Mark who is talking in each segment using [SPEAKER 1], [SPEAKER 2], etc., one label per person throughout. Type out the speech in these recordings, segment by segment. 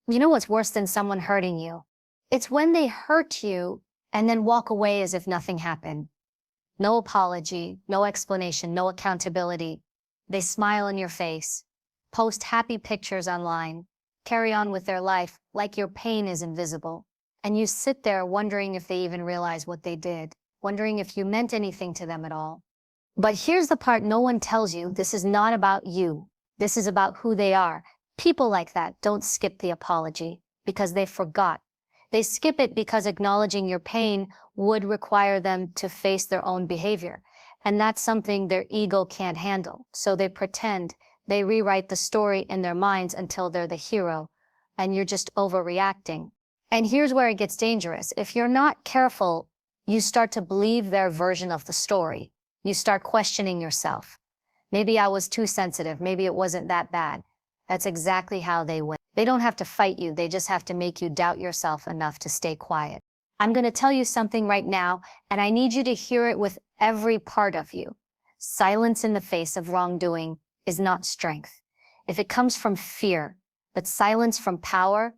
[SPEAKER 1] You know what's worse than someone hurting you? It's when they hurt you and then walk away as if nothing happened. No apology, no explanation, no accountability. They smile in your face, post happy pictures online, carry on with their life like your pain is invisible. And you sit there wondering if they even realize what they did, wondering if you meant anything to them at all. But here's the part no one tells you. This is not about you. This is about who they are. People like that don't skip the apology because they forgot. They skip it because acknowledging your pain would require them to face their own behavior. And that's something their ego can't handle. So they pretend, they rewrite the story in their minds until they're the hero, and you're just overreacting. And here's where it gets dangerous. If you're not careful, you start to believe their version of the story. You start questioning yourself. Maybe I was too sensitive. Maybe it wasn't that bad. That's exactly how they win. They don't have to fight you. They just have to make you doubt yourself enough to stay quiet. I'm going to tell you something right now, and I need you to hear it with every part of you. Silence in the face of wrongdoing is not strength. If it comes from fear, but silence from power,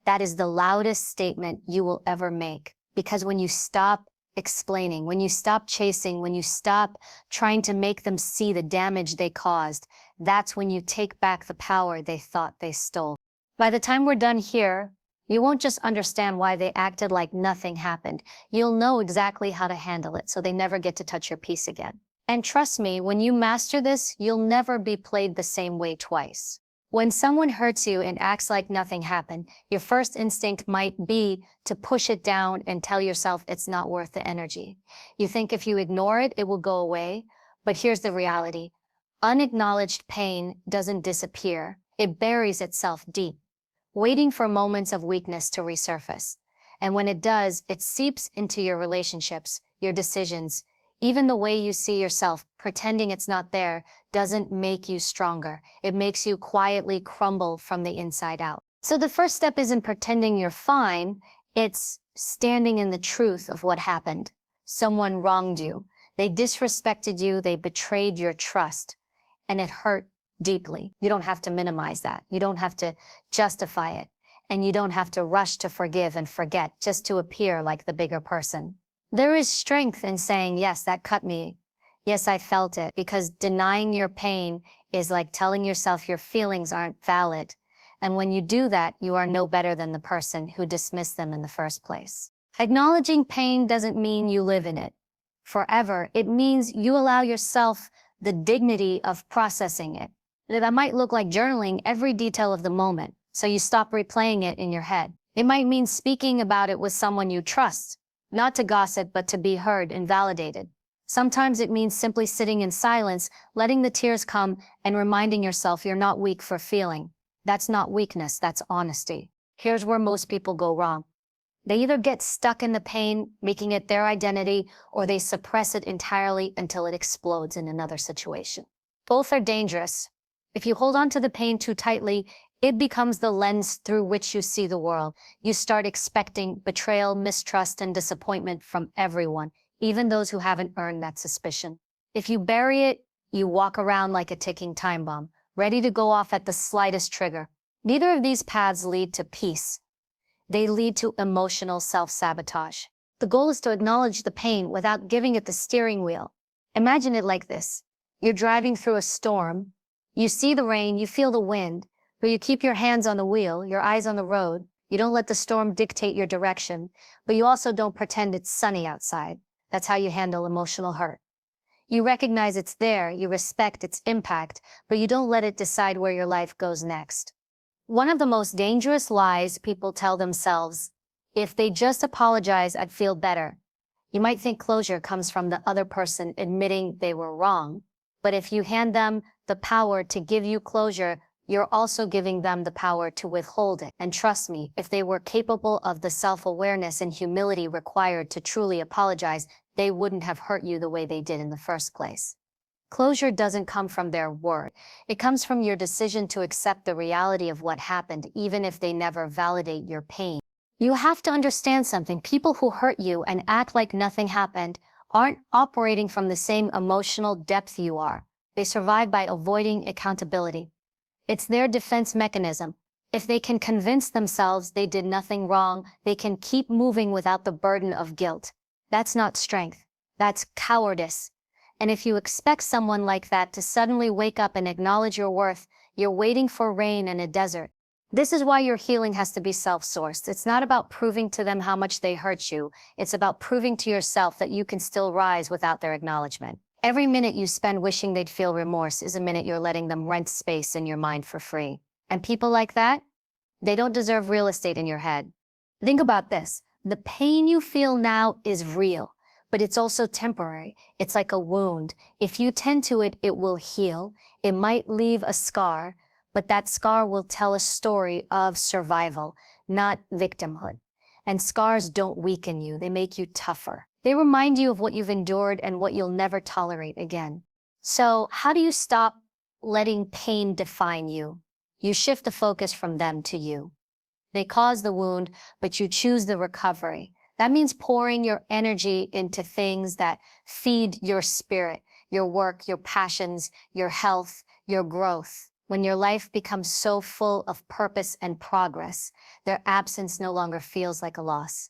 [SPEAKER 1] that is the loudest statement you will ever make. Because when you stop explaining, when you stop chasing, when you stop trying to make them see the damage they caused, that's when you take back the power they thought they stole. By the time we're done here, you won't just understand why they acted like nothing happened. You'll know exactly how to handle it so they never get to touch your peace again. And trust me, when you master this, you'll never be played the same way twice. When someone hurts you and acts like nothing happened, your first instinct might be to push it down and tell yourself it's not worth the energy. You think if you ignore it, it will go away. But here's the reality. Unacknowledged pain doesn't disappear. It buries itself deep, waiting for moments of weakness to resurface. And when it does, it seeps into your relationships, your decisions. Even the way you see yourself, pretending it's not there, doesn't make you stronger. It makes you quietly crumble from the inside out. So the first step isn't pretending you're fine, it's standing in the truth of what happened. Someone wronged you. They disrespected you, they betrayed your trust, and it hurt deeply. You don't have to minimize that. You don't have to justify it. And you don't have to rush to forgive and forget just to appear like the bigger person. There is strength in saying, yes, that cut me. Yes, I felt it, because denying your pain is like telling yourself your feelings aren't valid. And when you do that, you are no better than the person who dismissed them in the first place. Acknowledging pain doesn't mean you live in it forever. It means you allow yourself the dignity of processing it. That might look like journaling every detail of the moment, so you stop replaying it in your head. It might mean speaking about it with someone you trust, not to gossip, but to be heard and validated. Sometimes it means simply sitting in silence, letting the tears come, and reminding yourself you're not weak for feeling. That's not weakness, that's honesty. Here's where most people go wrong. They either get stuck in the pain, making it their identity, or they suppress it entirely until it explodes in another situation. Both are dangerous. If you hold on to the pain too tightly, it becomes the lens through which you see the world. You start expecting betrayal, mistrust, and disappointment from everyone, even those who haven't earned that suspicion. If you bury it, you walk around like a ticking time bomb, ready to go off at the slightest trigger. Neither of these paths lead to peace. They lead to emotional self-sabotage. The goal is to acknowledge the pain without giving it the steering wheel. Imagine it like this. You're driving through a storm. You see the rain, you feel the wind, but you keep your hands on the wheel, your eyes on the road. You don't let the storm dictate your direction, but you also don't pretend it's sunny outside. That's how you handle emotional hurt. You recognize it's there, you respect its impact, but you don't let it decide where your life goes next. One of the most dangerous lies people tell themselves: if they just apologize, I'd feel better. You might think closure comes from the other person admitting they were wrong, but if you hand them the power to give you closure, you're also giving them the power to withhold it. And trust me, if they were capable of the self-awareness and humility required to truly apologize, they wouldn't have hurt you the way they did in the first place. Closure doesn't come from their word. It comes from your decision to accept the reality of what happened, even if they never validate your pain. You have to understand something. People who hurt you and act like nothing happened aren't operating from the same emotional depth you are. They survive by avoiding accountability. It's their defense mechanism. If they can convince themselves they did nothing wrong, they can keep moving without the burden of guilt. That's not strength. That's cowardice. And if you expect someone like that to suddenly wake up and acknowledge your worth, you're waiting for rain in a desert. This is why your healing has to be self-sourced. It's not about proving to them how much they hurt you. It's about proving to yourself that you can still rise without their acknowledgement. Every minute you spend wishing they'd feel remorse is a minute you're letting them rent space in your mind for free. And people like that, they don't deserve real estate in your head. Think about this. The pain you feel now is real, but it's also temporary. It's like a wound. If you tend to it, it will heal. It might leave a scar, but that scar will tell a story of survival, not victimhood. And scars don't weaken you. They make you tougher. They remind you of what you've endured and what you'll never tolerate again. So how do you stop letting pain define you? You shift the focus from them to you. They cause the wound, but you choose the recovery. That means pouring your energy into things that feed your spirit, your work, your passions, your health, your growth. When your life becomes so full of purpose and progress, their absence no longer feels like a loss.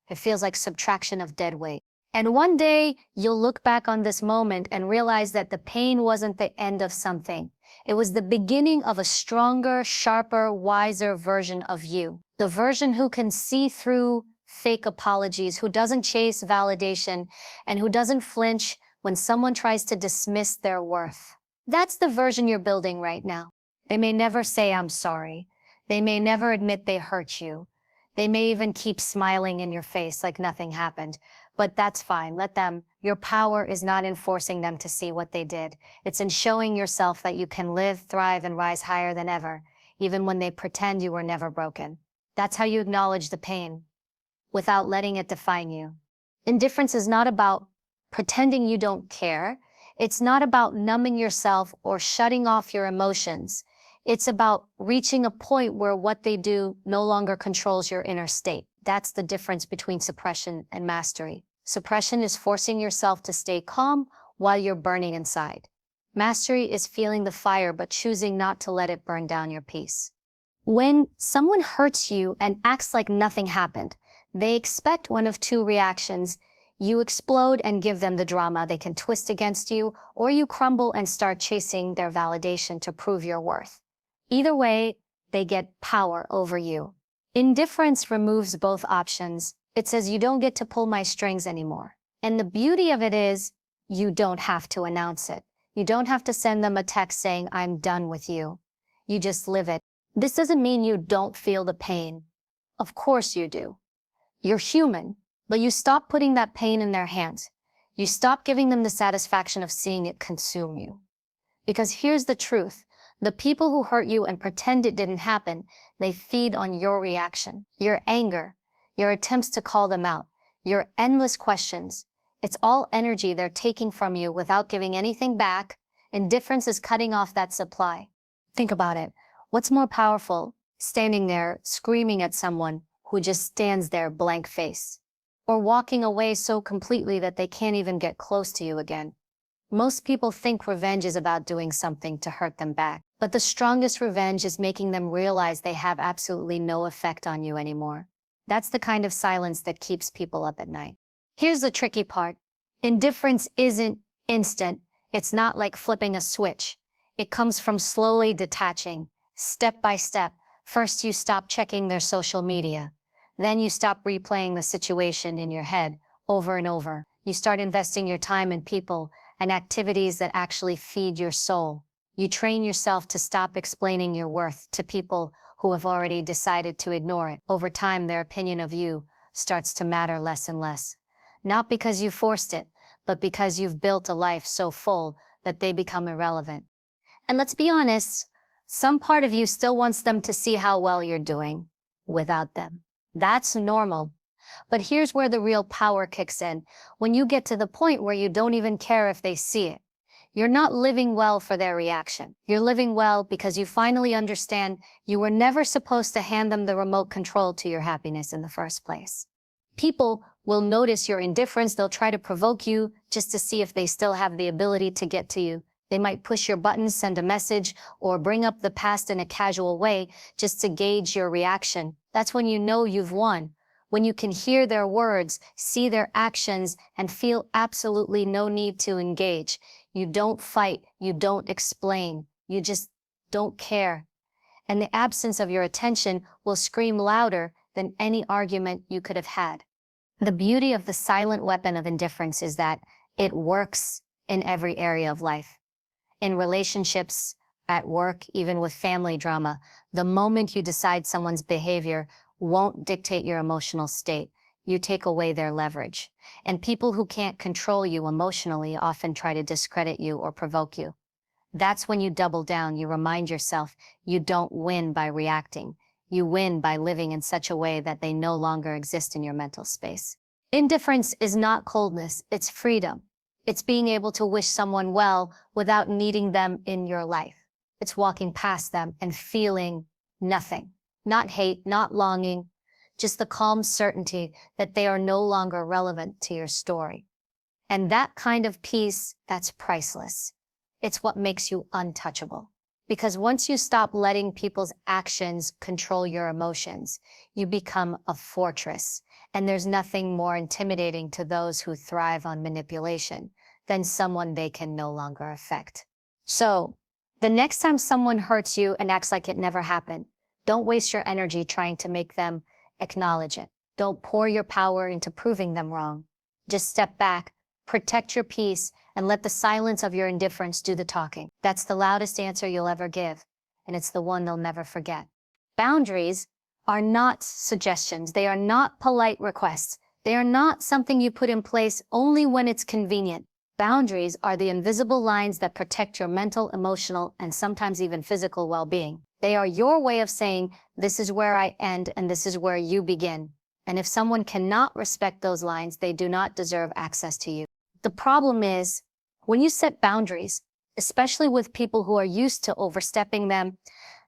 [SPEAKER 1] It feels like subtraction of dead weight. And one day, you'll look back on this moment and realize that the pain wasn't the end of something. It was the beginning of a stronger, sharper, wiser version of you. The version who can see through fake apologies, who doesn't chase validation, and who doesn't flinch when someone tries to dismiss their worth. That's the version you're building right now. They may never say, "I'm sorry." They may never admit they hurt you. They may even keep smiling in your face like nothing happened. But that's fine. Let them. Your power is not in forcing them to see what they did. It's in showing yourself that you can live, thrive, and rise higher than ever, even when they pretend you were never broken. That's how you acknowledge the pain, without letting it define you. Indifference is not about pretending you don't care. It's not about numbing yourself or shutting off your emotions. It's about reaching a point where what they do no longer controls your inner state. That's the difference between suppression and mastery. Suppression is forcing yourself to stay calm while you're burning inside. Mastery is feeling the fire but choosing not to let it burn down your peace. When someone hurts you and acts like nothing happened, they expect one of two reactions. You explode and give them the drama they can twist against you, or you crumble and start chasing their validation to prove your worth. Either way, they get power over you. Indifference removes both options. It says you don't get to pull my strings anymore. And the beauty of it is, you don't have to announce it. You don't have to send them a text saying, "I'm done with you." You just live it. This doesn't mean you don't feel the pain. Of course you do. You're human, but you stop putting that pain in their hands. You stop giving them the satisfaction of seeing it consume you. Because here's the truth. The people who hurt you and pretend it didn't happen, they feed on your reaction, your anger, your attempts to call them out, your endless questions. It's all energy they're taking from you without giving anything back. Indifference is cutting off that supply. Think about it. What's more powerful, standing there screaming at someone who just stands there blank face, or walking away so completely that they can't even get close to you again? Most people think revenge is about doing something to hurt them back, but the strongest revenge is making them realize they have absolutely no effect on you anymore. That's the kind of silence that keeps people up at night. Here's the tricky part. Indifference isn't instant. It's not like flipping a switch. It comes from slowly detaching, step by step. First, you stop checking their social media. Then you stop replaying the situation in your head over and over. You start investing your time in people and activities that actually feed your soul. You train yourself to stop explaining your worth to people who have already decided to ignore it. Over time, their opinion of you starts to matter less and less. Not because you forced it, but because you've built a life so full that they become irrelevant. And let's be honest, some part of you still wants them to see how well you're doing without them. That's normal. But here's where the real power kicks in. When you get to the point where you don't even care if they see it, you're not living well for their reaction. You're living well because you finally understand you were never supposed to hand them the remote control to your happiness in the first place. People will notice your indifference. They'll try to provoke you just to see if they still have the ability to get to you. They might push your buttons, send a message, or bring up the past in a casual way just to gauge your reaction. That's when you know you've won. When you can hear their words, see their actions, and feel absolutely no need to engage. You don't fight, you don't explain, you just don't care. And the absence of your attention will scream louder than any argument you could have had. The beauty of the silent weapon of indifference is that it works in every area of life. In relationships, at work, even with family drama, the moment you decide someone's behavior won't dictate your emotional state, you take away their leverage. And people who can't control you emotionally often try to discredit you or provoke you. That's when you double down, you remind yourself you don't win by reacting. You win by living in such a way that they no longer exist in your mental space. Indifference is not coldness, it's freedom. It's being able to wish someone well without needing them in your life. It's walking past them and feeling nothing. Not hate, not longing, just the calm certainty that they are no longer relevant to your story. And that kind of peace, that's priceless. It's what makes you untouchable. Because once you stop letting people's actions control your emotions, you become a fortress. And there's nothing more intimidating to those who thrive on manipulation than someone they can no longer affect. So, the next time someone hurts you and acts like it never happened, don't waste your energy trying to make them acknowledge it. Don't pour your power into proving them wrong. Just step back, protect your peace, and let the silence of your indifference do the talking. That's the loudest answer you'll ever give, and it's the one they'll never forget. Boundaries are not suggestions. They are not polite requests. They are not something you put in place only when it's convenient. Boundaries are the invisible lines that protect your mental, emotional, and sometimes even physical well-being. They are your way of saying, this is where I end and this is where you begin. And if someone cannot respect those lines, they do not deserve access to you. The problem is, when you set boundaries, especially with people who are used to overstepping them,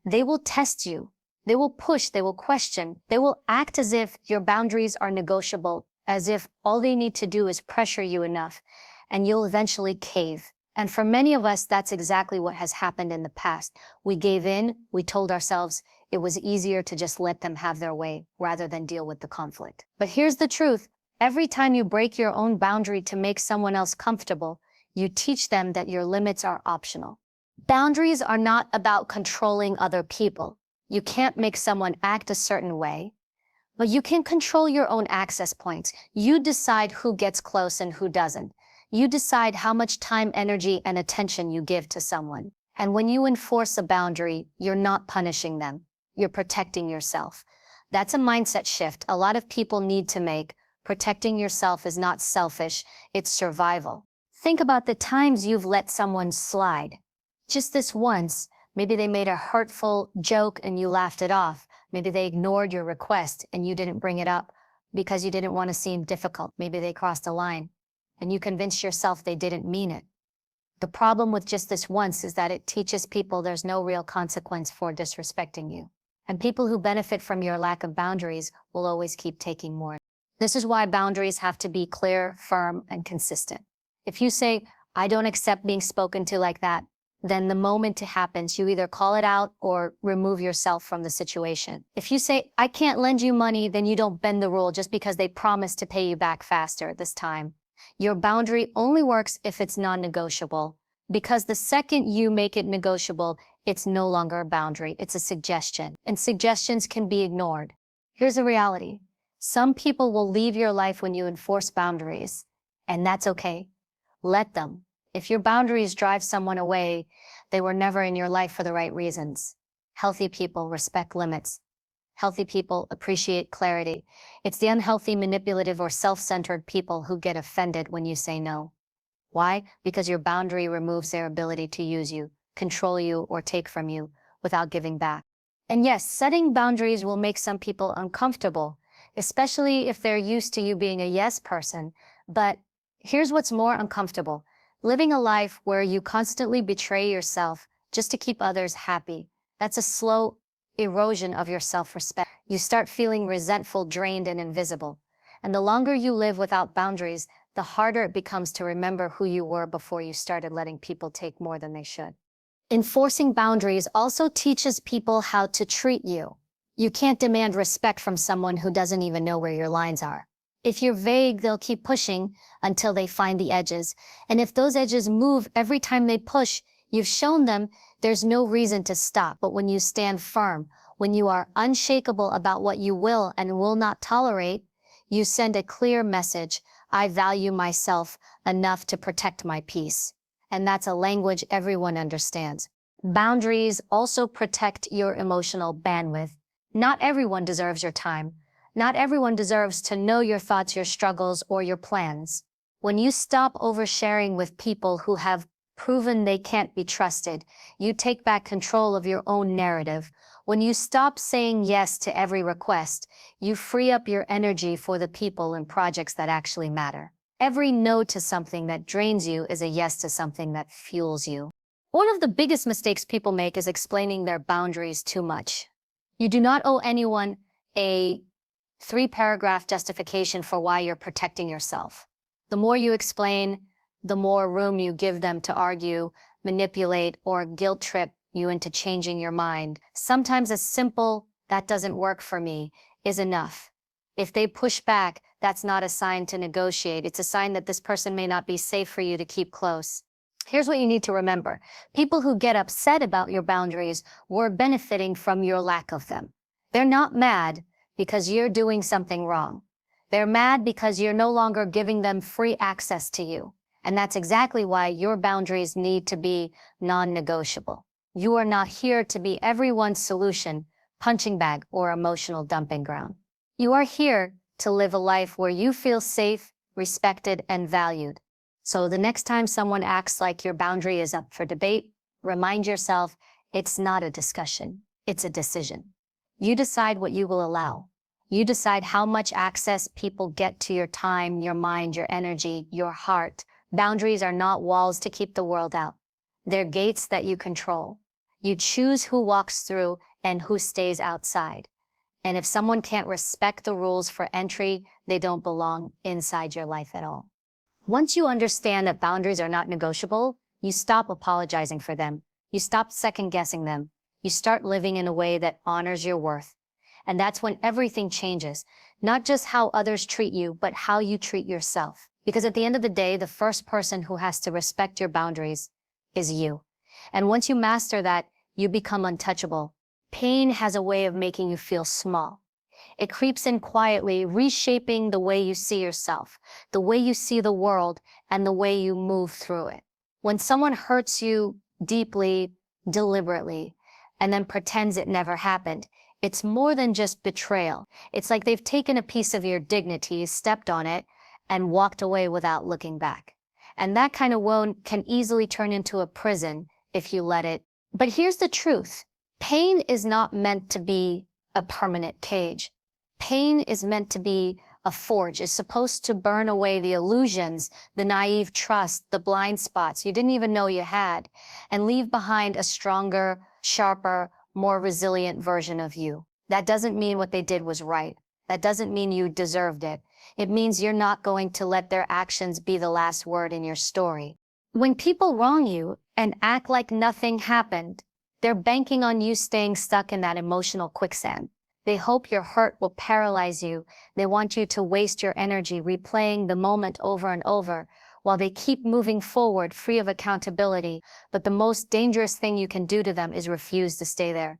[SPEAKER 1] they will test you. They will push, they will question, they will act as if your boundaries are negotiable, as if all they need to do is pressure you enough, and you'll eventually cave. And for many of us, that's exactly what has happened in the past. We gave in, we told ourselves it was easier to just let them have their way rather than deal with the conflict. But here's the truth. Every time you break your own boundary to make someone else comfortable, you teach them that your limits are optional. Boundaries are not about controlling other people. You can't make someone act a certain way, but you can control your own access points. You decide who gets close and who doesn't. You decide how much time, energy, and attention you give to someone. And when you enforce a boundary, you're not punishing them. You're protecting yourself. That's a mindset shift a lot of people need to make. Protecting yourself is not selfish, it's survival. Think about the times you've let someone slide. Just this once, maybe they made a hurtful joke and you laughed it off. Maybe they ignored your request and you didn't bring it up because you didn't want to seem difficult. Maybe they crossed a line and you convinced yourself they didn't mean it. The problem with just this once is that it teaches people there's no real consequence for disrespecting you. And people who benefit from your lack of boundaries will always keep taking more. This is why boundaries have to be clear, firm, and consistent. If you say, I don't accept being spoken to like that, then the moment it happens, you either call it out or remove yourself from the situation. If you say, I can't lend you money, then you don't bend the rule just because they promise to pay you back faster this time. Your boundary only works if it's non-negotiable, because the second you make it negotiable, it's no longer a boundary, it's a suggestion, and suggestions can be ignored. Here's the reality. Some people will leave your life when you enforce boundaries, and that's okay. Let them. If your boundaries drive someone away, they were never in your life for the right reasons. Healthy people respect limits. Healthy people appreciate clarity. It's the unhealthy, manipulative, or self-centered people who get offended when you say no. Why? Because your boundary removes their ability to use you, control you, or take from you without giving back. And yes, setting boundaries will make some people uncomfortable, especially if they're used to you being a yes person. But here's what's more uncomfortable. Living a life where you constantly betray yourself just to keep others happy. That's a slow erosion of your self-respect. You start feeling resentful, drained, and invisible. And the longer you live without boundaries, the harder it becomes to remember who you were before you started letting people take more than they should. Enforcing boundaries also teaches people how to treat you. You can't demand respect from someone who doesn't even know where your lines are. If you're vague, they'll keep pushing until they find the edges. And if those edges move every time they push, you've shown them there's no reason to stop. But when you stand firm, when you are unshakable about what you will and will not tolerate, you send a clear message: I value myself enough to protect my peace. And that's a language everyone understands. Boundaries also protect your emotional bandwidth. Not everyone deserves your time. Not everyone deserves to know your thoughts, your struggles, or your plans. When you stop oversharing with people who have proven they can't be trusted, you take back control of your own narrative. When you stop saying yes to every request, you free up your energy for the people and projects that actually matter. Every no to something that drains you is a yes to something that fuels you. One of the biggest mistakes people make is explaining their boundaries too much. You do not owe anyone a 3-paragraph justification for why you're protecting yourself. The more you explain, the more room you give them to argue, manipulate, or guilt trip you into changing your mind. Sometimes a simple, "that doesn't work for me," is enough. If they push back, that's not a sign to negotiate. It's a sign that this person may not be safe for you to keep close. Here's what you need to remember. People who get upset about your boundaries were benefiting from your lack of them. They're not mad because you're doing something wrong. They're mad because you're no longer giving them free access to you. And that's exactly why your boundaries need to be non-negotiable. You are not here to be everyone's solution, punching bag, or emotional dumping ground. You are here to live a life where you feel safe, respected, and valued. So the next time someone acts like your boundary is up for debate, remind yourself it's not a discussion, it's a decision. You decide what you will allow. You decide how much access people get to your time, your mind, your energy, your heart. Boundaries are not walls to keep the world out. They're gates that you control. You choose who walks through and who stays outside. And if someone can't respect the rules for entry, they don't belong inside your life at all. Once you understand that boundaries are not negotiable, you stop apologizing for them. You stop second-guessing them. You start living in a way that honors your worth. And that's when everything changes. Not just how others treat you, but how you treat yourself. Because at the end of the day, the first person who has to respect your boundaries is you. And once you master that, you become untouchable. Pain has a way of making you feel small. It creeps in quietly, reshaping the way you see yourself, the way you see the world, and the way you move through it. When someone hurts you deeply, deliberately, and then pretends it never happened, it's more than just betrayal. It's like they've taken a piece of your dignity, stepped on it, and walked away without looking back. And that kind of wound can easily turn into a prison if you let it. But here's the truth. Pain is not meant to be a permanent cage. Pain is meant to be a forge. It's supposed to burn away the illusions, the naive trust, the blind spots you didn't even know you had, and leave behind a stronger, sharper, more resilient version of you. That doesn't mean what they did was right. That doesn't mean you deserved it. It means you're not going to let their actions be the last word in your story. When people wrong you and act like nothing happened, they're banking on you staying stuck in that emotional quicksand. They hope your hurt will paralyze you. They want you to waste your energy replaying the moment over and over while they keep moving forward free of accountability. But the most dangerous thing you can do to them is refuse to stay there.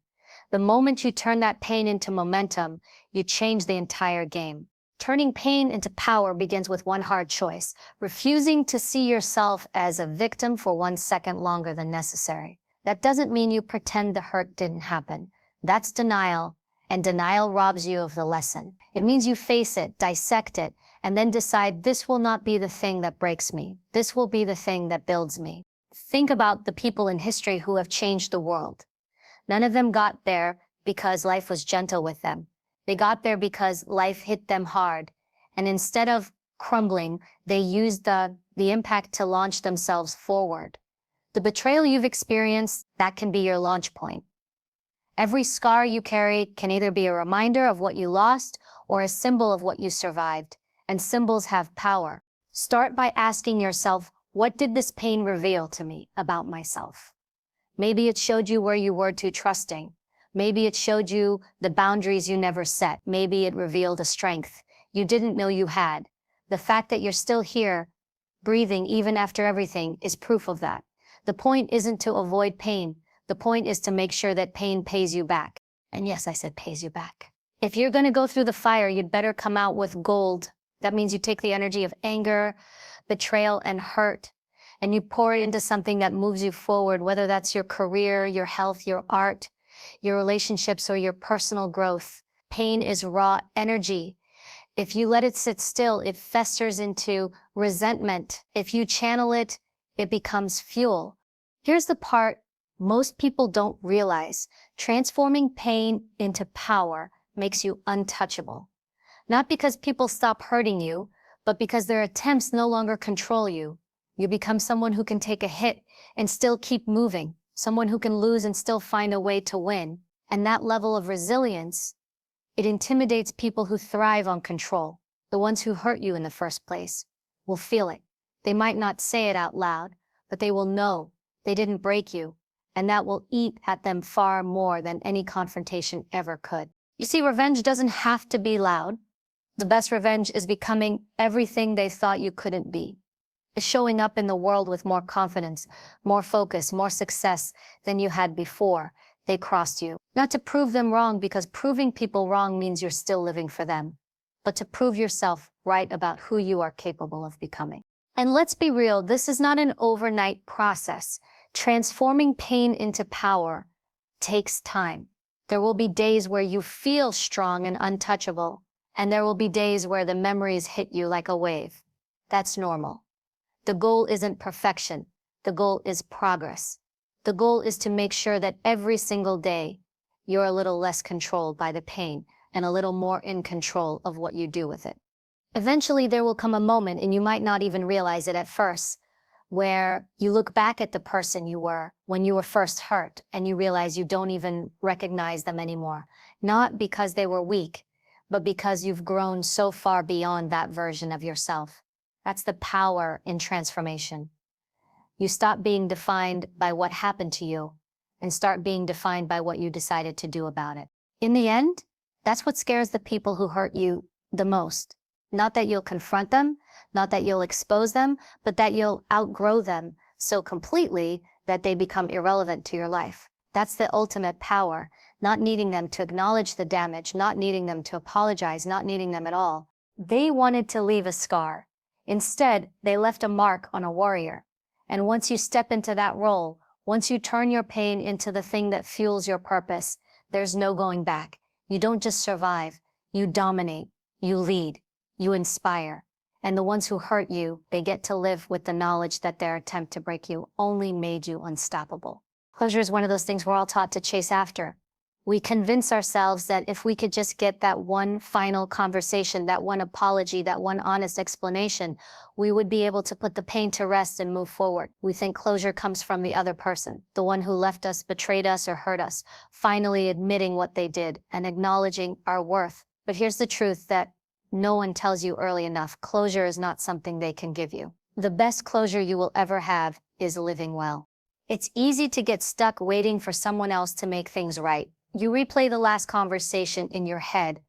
[SPEAKER 1] The moment you turn that pain into momentum, you change the entire game. Turning pain into power begins with one hard choice: refusing to see yourself as a victim for 1 second longer than necessary. That doesn't mean you pretend the hurt didn't happen. That's denial, and denial robs you of the lesson. It means you face it, dissect it, and then decide, this will not be the thing that breaks me. This will be the thing that builds me. Think about the people in history who have changed the world. None of them got there because life was gentle with them. They got there because life hit them hard. And instead of crumbling, they used the impact to launch themselves forward. The betrayal you've experienced, that can be your launch point. Every scar you carry can either be a reminder of what you lost or a symbol of what you survived. And symbols have power. Start by asking yourself, what did this pain reveal to me about myself? Maybe it showed you where you were too trusting. Maybe it showed you the boundaries you never set. Maybe it revealed a strength you didn't know you had. The fact that you're still here, breathing even after everything, is proof of that. The point isn't to avoid pain. The point is to make sure that pain pays you back. And yes, I said pays you back. If you're going to go through the fire, you'd better come out with gold. That means you take the energy of anger, betrayal, and hurt, and you pour it into something that moves you forward, whether that's your career, your health, your art, your relationships, or your personal growth. Pain is raw energy. If you let it sit still, it festers into resentment. If you channel it, it becomes fuel. Here's the part most people don't realize. Transforming pain into power makes you untouchable. Not because people stop hurting you, but because their attempts no longer control you. You become someone who can take a hit and still keep moving, someone who can lose and still find a way to win. And that level of resilience, it intimidates people who thrive on control. The ones who hurt you in the first place will feel it. They might not say it out loud, but they will know they didn't break you, and that will eat at them far more than any confrontation ever could. You see, revenge doesn't have to be loud. The best revenge is becoming everything they thought you couldn't be. Is showing up in the world with more confidence, more focus, more success than you had before they crossed you. Not to prove them wrong, because proving people wrong means you're still living for them, but to prove yourself right about who you are capable of becoming. And let's be real, this is not an overnight process. Transforming pain into power takes time. There will be days where you feel strong and untouchable, and there will be days where the memories hit you like a wave. That's normal. The goal isn't perfection. The goal is progress. The goal is to make sure that every single day you're a little less controlled by the pain and a little more in control of what you do with it. Eventually, there will come a moment, and you might not even realize it at first, where you look back at the person you were when you were first hurt, and you realize you don't even recognize them anymore. Not because they were weak, but because you've grown so far beyond that version of yourself. That's the power in transformation. You stop being defined by what happened to you and start being defined by what you decided to do about it. In the end, that's what scares the people who hurt you the most. Not that you'll confront them, not that you'll expose them, but that you'll outgrow them so completely that they become irrelevant to your life. That's the ultimate power. Not needing them to acknowledge the damage, not needing them to apologize, not needing them at all. They wanted to leave a scar. Instead, they left a mark on a warrior. And once you step into that role, once you turn your pain into the thing that fuels your purpose, there's no going back. You don't just survive, you dominate, you lead, you inspire. And the ones who hurt you, they get to live with the knowledge that their attempt to break you only made you unstoppable. Closure is one of those things we're all taught to chase after. We convince ourselves that if we could just get that one final conversation, that one apology, that one honest explanation, we would be able to put the pain to rest and move forward. We think closure comes from the other person, the one who left us, betrayed us, or hurt us, finally admitting what they did and acknowledging our worth. But here's the truth that no one tells you early enough. Closure is not something they can give you. The best closure you will ever have is living well. It's easy to get stuck waiting for someone else to make things right. You replay the last conversation in your head,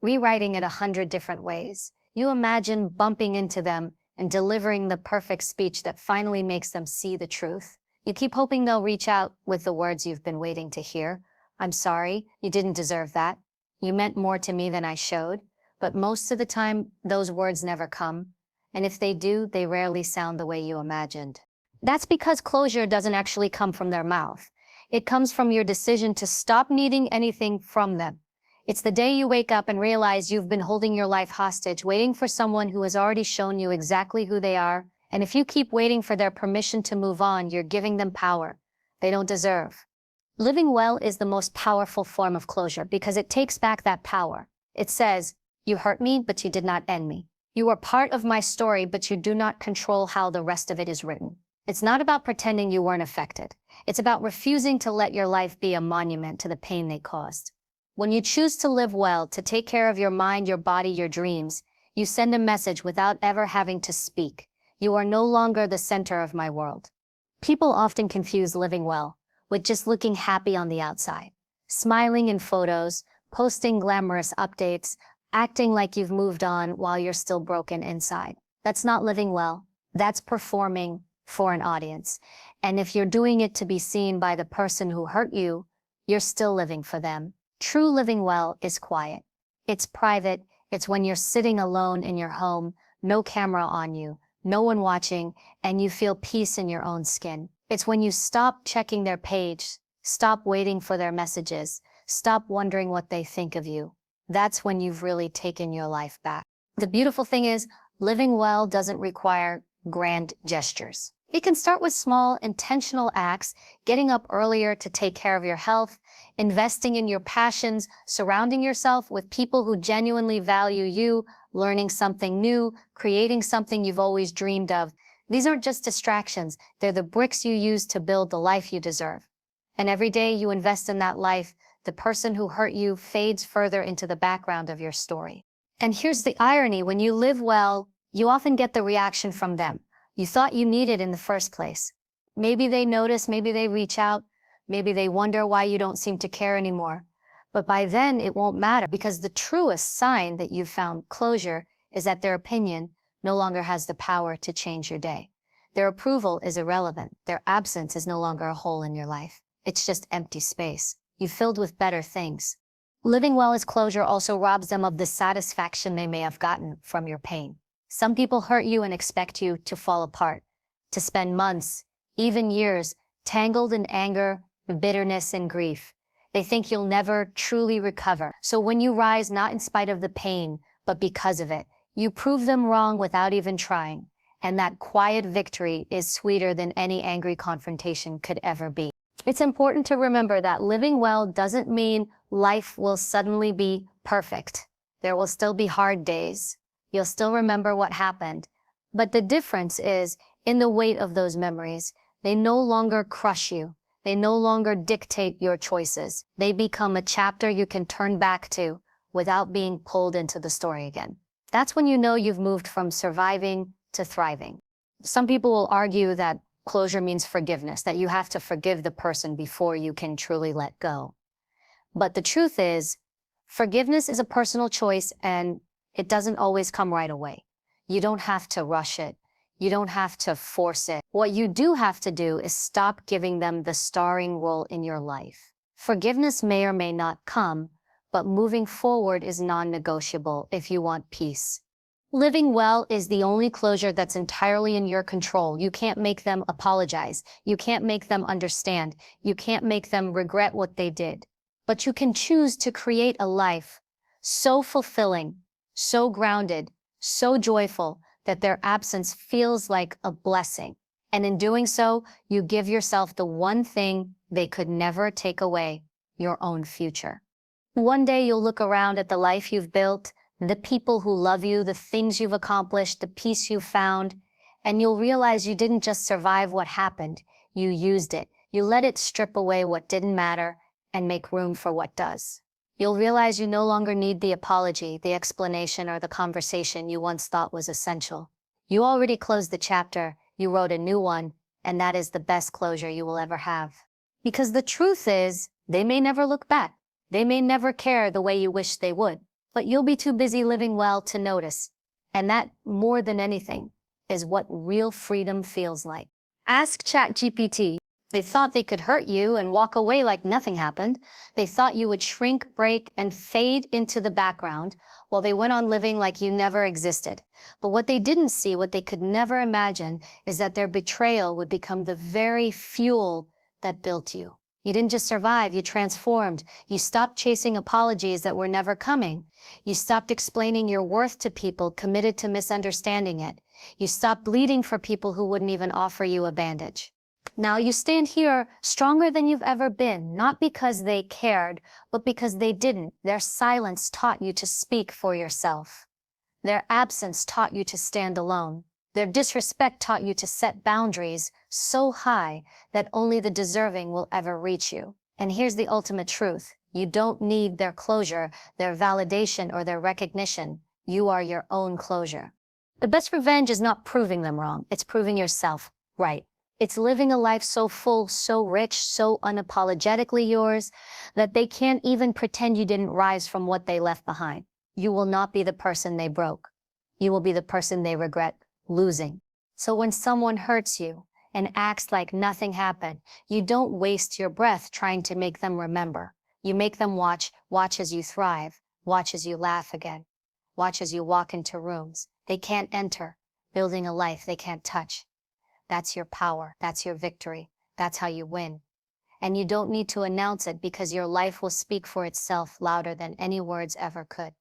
[SPEAKER 1] rewriting it 100 different ways. You imagine bumping into them and delivering the perfect speech that finally makes them see the truth. You keep hoping they'll reach out with the words you've been waiting to hear. I'm sorry, you didn't deserve that. You meant more to me than I showed. But most of the time, those words never come. And if they do, they rarely sound the way you imagined. That's because closure doesn't actually come from their mouth. It comes from your decision to stop needing anything from them. It's the day you wake up and realize you've been holding your life hostage, waiting for someone who has already shown you exactly who they are. And if you keep waiting for their permission to move on, you're giving them power they don't deserve. Living well is the most powerful form of closure because it takes back that power. It says, you hurt me, but you did not end me. You are part of my story, but you do not control how the rest of it is written. It's not about pretending you weren't affected. It's about refusing to let your life be a monument to the pain they caused. When you choose to live well, to take care of your mind, your body, your dreams, You send a message without ever having to speak. You are no longer the center of my world. People often confuse living well with just looking happy on the outside, smiling in photos, posting glamorous updates, acting like you've moved on while you're still broken inside. That's not living well. That's performing for an audience. And if you're doing it to be seen by the person who hurt you, you're still living for them. True living well is quiet. It's private. It's when you're sitting alone in your home, no camera on you, no one watching, and you feel peace in your own skin. It's when you stop checking their page, stop waiting for their messages, stop wondering what they think of you. That's when you've really taken your life back. The beautiful thing is, living well doesn't require grand gestures. It can start with small, intentional acts, getting up earlier to take care of your health, investing in your passions, surrounding yourself with people who genuinely value you, learning something new, creating something you've always dreamed of. These aren't just distractions. They're the bricks you use to build the life you deserve. And every day you invest in that life, the person who hurt you fades further into the background of your story. And here's the irony. When you live well, you often get the reaction from them you thought you needed in the first place. Maybe they notice, maybe they reach out, maybe they wonder why you don't seem to care anymore. But by then, it won't matter, because the truest sign that you've found closure is that their opinion no longer has the power to change your day. Their approval is irrelevant. Their absence is no longer a hole in your life. It's just empty space. You filled with better things. Living well as closure also robs them of the satisfaction they may have gotten from your pain. Some people hurt you and expect you to fall apart, to spend months, even years, tangled in anger, bitterness, and grief. They think you'll never truly recover. So when you rise, not in spite of the pain, but because of it, you prove them wrong without even trying. And that quiet victory is sweeter than any angry confrontation could ever be. It's important to remember that living well doesn't mean life will suddenly be perfect. There will still be hard days. You'll still remember what happened. But the difference is in the weight of those memories. They no longer crush you. They no longer dictate your choices. They become a chapter you can turn back to without being pulled into the story again. That's when you know you've moved from surviving to thriving. Some people will argue that closure means forgiveness, that you have to forgive the person before you can truly let go. But the truth is, forgiveness is a personal choice, and it doesn't always come right away. You don't have to rush it. You don't have to force it. What you do have to do is stop giving them the starring role in your life. Forgiveness may or may not come, but moving forward is non-negotiable if you want peace. Living well is the only closure that's entirely in your control. You can't make them apologize. You can't make them understand. You can't make them regret what they did. But you can choose to create a life so fulfilling, so grounded, so joyful that their absence feels like a blessing. And in doing so, you give yourself the one thing they could never take away, your own future. One day you'll look around at the life you've built, the people who love you, the things you've accomplished, the peace you've found, and you'll realize you didn't just survive what happened, you used it. You let it strip away what didn't matter and make room for what does. You'll realize you no longer need the apology, the explanation, or the conversation you once thought was essential. You already closed the chapter, you wrote a new one, and that is the best closure you will ever have. Because the truth is, they may never look back. They may never care the way you wish they would, but you'll be too busy living well to notice. And that, more than anything, is what real freedom feels like. Ask ChatGPT. They thought they could hurt you and walk away like nothing happened. They thought you would shrink, break, and fade into the background while they went on living like you never existed. But what they didn't see, what they could never imagine, is that their betrayal would become the very fuel that built you. You didn't just survive, you transformed. You stopped chasing apologies that were never coming. You stopped explaining your worth to people committed to misunderstanding it. You stopped bleeding for people who wouldn't even offer you a bandage. Now you stand here stronger than you've ever been, not because they cared, but because they didn't. Their silence taught you to speak for yourself. Their absence taught you to stand alone. Their disrespect taught you to set boundaries so high that only the deserving will ever reach you. And here's the ultimate truth. You don't need their closure, their validation, or their recognition. You are your own closure. The best revenge is not proving them wrong. It's proving yourself right. It's living a life so full, so rich, so unapologetically yours that they can't even pretend you didn't rise from what they left behind. You will not be the person they broke. You will be the person they regret losing. So when someone hurts you and acts like nothing happened, you don't waste your breath trying to make them remember. You make them watch as you thrive, watch as you laugh again, watch as you walk into rooms they can't enter, building a life they can't touch. That's your power. That's your victory. That's how you win. And you don't need to announce it because your life will speak for itself louder than any words ever could.